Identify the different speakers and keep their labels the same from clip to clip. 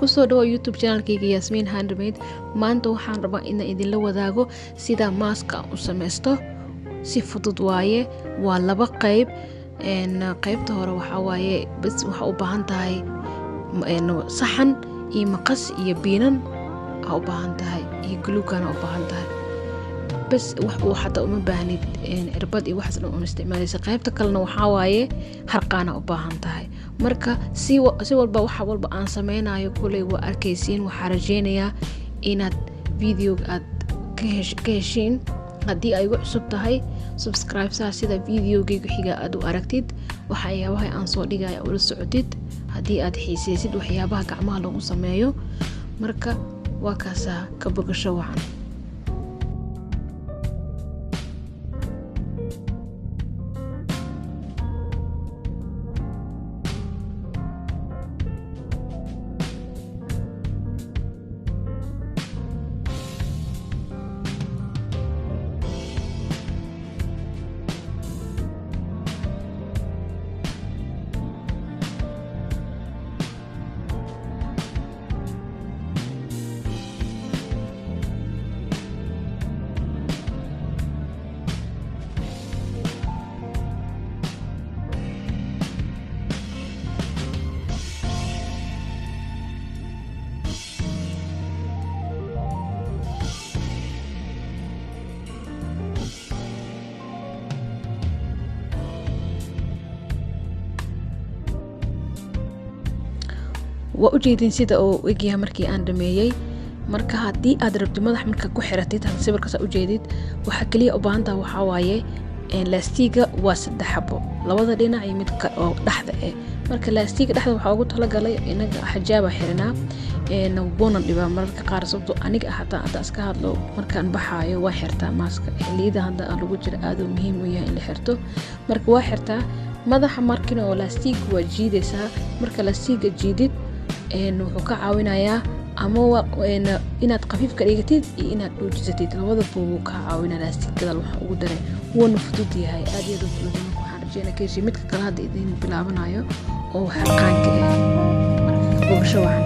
Speaker 1: kusoo dhawo YouTube channelkayga Yasmin Handmade. Maanta waxaan rabaa in idinla wadaago sida maaska u sameysto. Si fudud waaye, waa laba qayb. qaybta hore waxa waaye bas waxa u baahan tahay saxan iyo maqas iyo biinan u baahan tahay iyo gluukana u baahan tahay. bas wax uu xataa uma baahnid cirbad iyo waxaas dhan u isticmaalaysa. qaybta kalena waxa waaye harqaana u baahan tahay. marka si walba waxa walba aan sameynayo kulay waa arkaysiin. waxaa rajeynayaa inaad videoga aad ka heshiin. haddii ay ugu cusub tahay subscribe saa sida videogayga xiga aad u aragtid waxyaabaha aan soo dhigaya ula socotid. haddii aad xiiseysid waxyaabaha gacmaha lagu sameeyo marka waa kaasaa ka bogasho wacan. waa u jeedin sida uu egyahay markii aan dhameeyay. marka haddii aad rabto madax marka ku xiratid sawirkaas u jeedid waxa kaliya u baahan tahay waxa waaye laastiga waa 3 xabo labada dhinac iyo midka oo dhaxda marka laastiga dhaxda waxa ugu talagalay inaga xijaab xiranaa boona dhiba marka qaar sababtoo aniga hataa aad iska hadlo markaan baxaayo waa xirtaa maaska xilliida hadda lagu jira aad u muhiim u yahay in la xirto. marka waa xirtaa madaxa markina oo laastig waa jiidaysaa. marka laastiga jiidid wuxuu ka caawinayaa ama inaad qafiif ka dhigatid iyo inaad dhuujisatid labadaba wuu ka caawinaa. laastigada waxa ugu daray wuuna fudud yahay aad iyo aad fudud. waxaan rajeynayaa ka heshiin midka kale hadda idin bilaabanayo oo harqaanka marka bogasho wacan.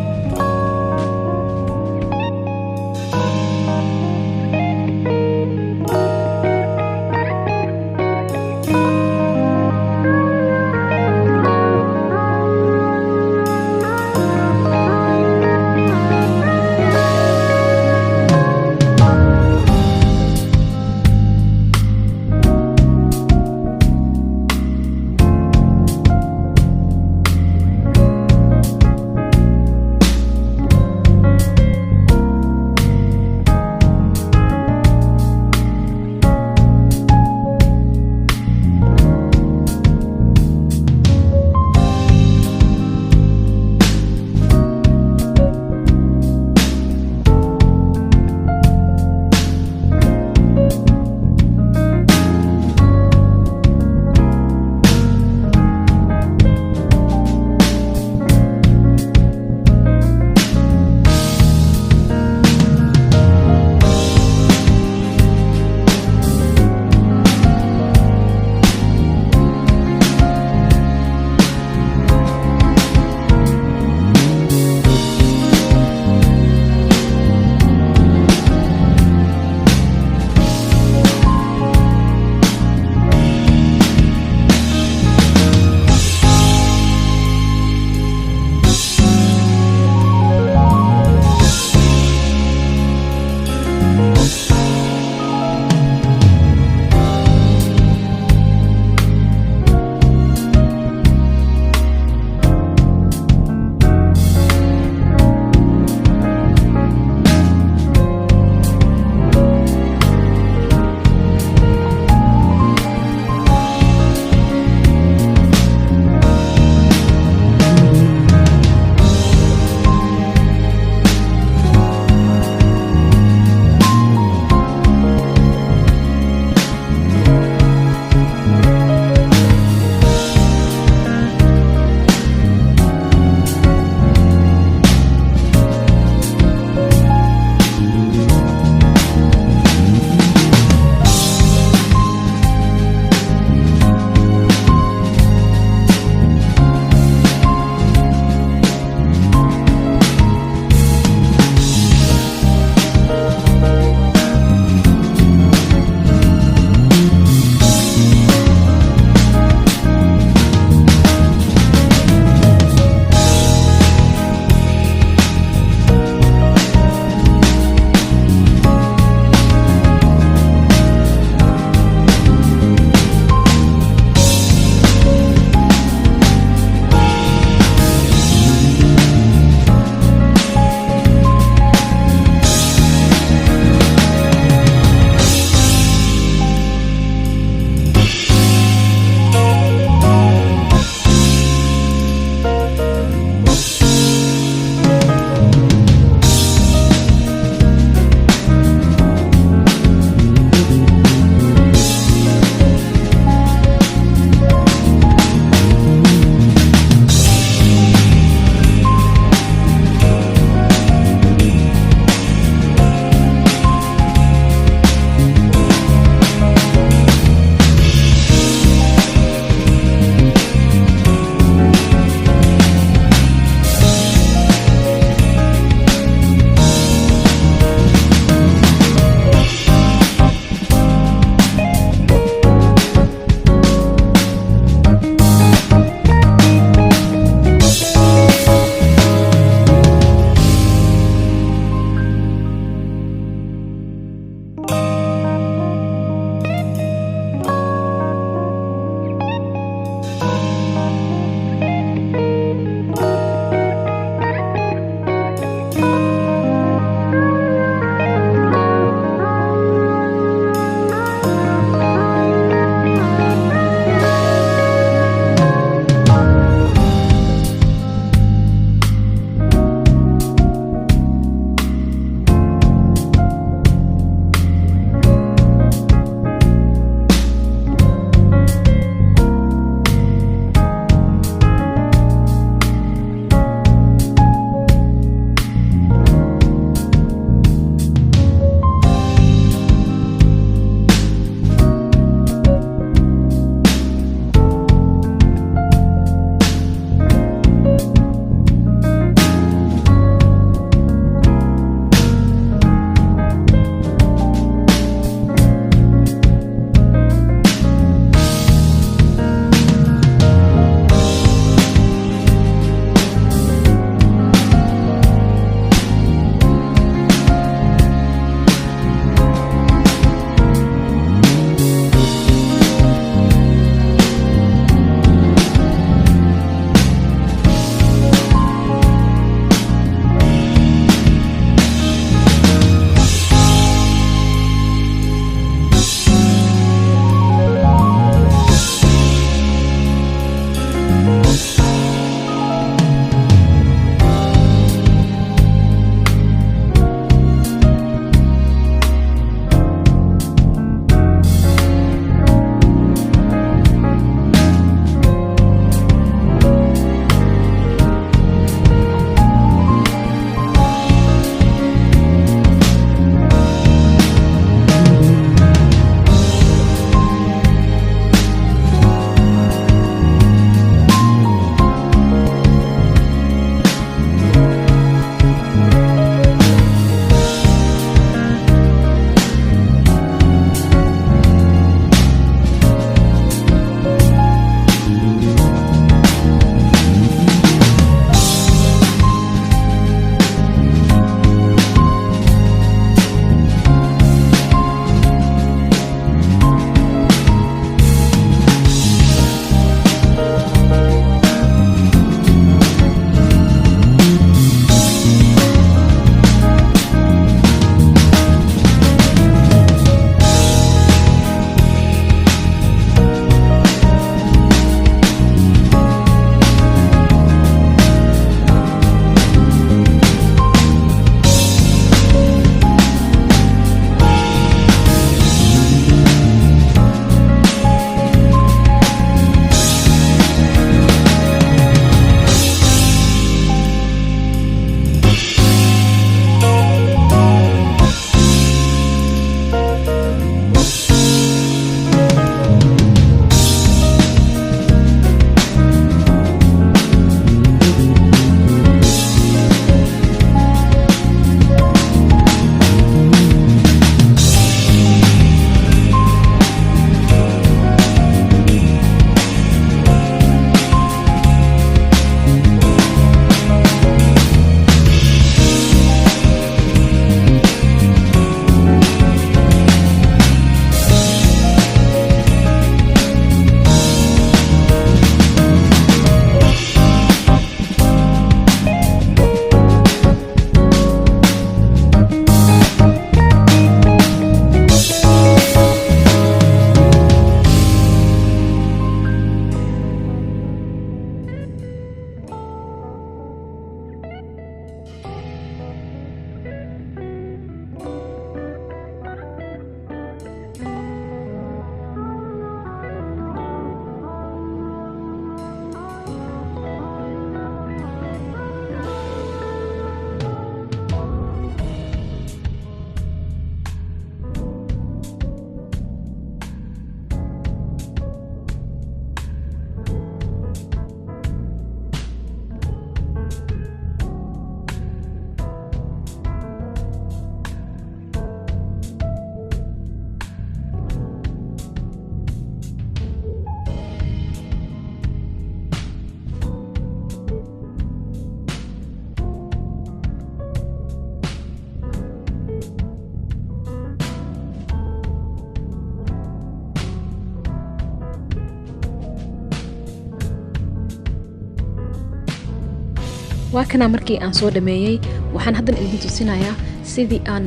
Speaker 1: waa kana markii aan soo dhameeyay waxaan haddan idin tusinayaa sidii aan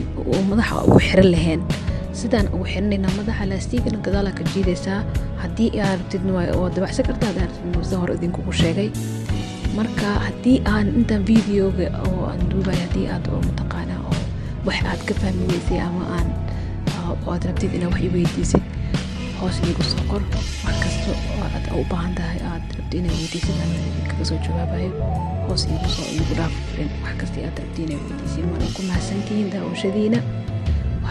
Speaker 1: madaxa ugu xiran lahayn sidaan ugu xiranayna madaxa laastigana gadaala ka jiidaysaa haddii aad rabtidna oo dabacsan kartaa hadaan hore idinkugu sheegay marka haddii aan intaan videoga oo aan duubay haddii aad oo mataqaanaa oo wax aad ka fahmi weysay ama aan oo aad rabtid inaad wax i weydiisid hoos iigu soo qor wax kasta oo aad u baahan tahay aad rabtid inaad weydiisid ama idinkaga soo jawaabayo hoos iigu dhaaf wax kasta aad rabtid inaad weydiisid waan ku mahadsantihiin daawashadiina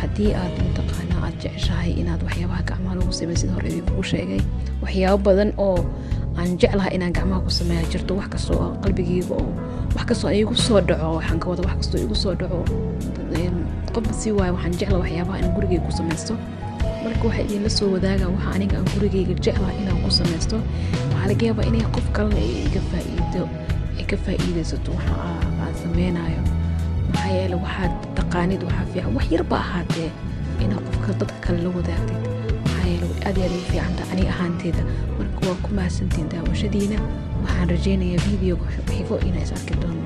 Speaker 1: haddii aad mataqaanaa aad jeceshahay inaad waxyaabaha gacmaha lagu samaysid hore idinkugu sheegay waxyaabo badan oo aan jeclahay inaan gacmaha ku sameeya jirto wax kastoo qalbigayga oo wax kastoo igu soo dhaco waxaan ka wada wax kastoo igu soo dhaco qofba si waayo waxaan jeclaa waxyaabaha inaan gurigayga ku samaysto marka waxay idinla soo wadaagaan waxa aniga aan gurigayga jeclaa inaan ku samaysto waxaa laga yaabaa inay qof kalena ay ka faa'iidaysato waxa aan sameynayo maxaa yeelay waxaad taqaanid waxaa fiican wax yarba ahaatee inaad qofka dadka kale la wadaagtid maxaa yeelay aad iyo aad ugu fiicanta aniga ahaanteeda marka waa ku mahadsantiin daawashadiina waxaan rajaynayaa videoga xigo inaan is arki doono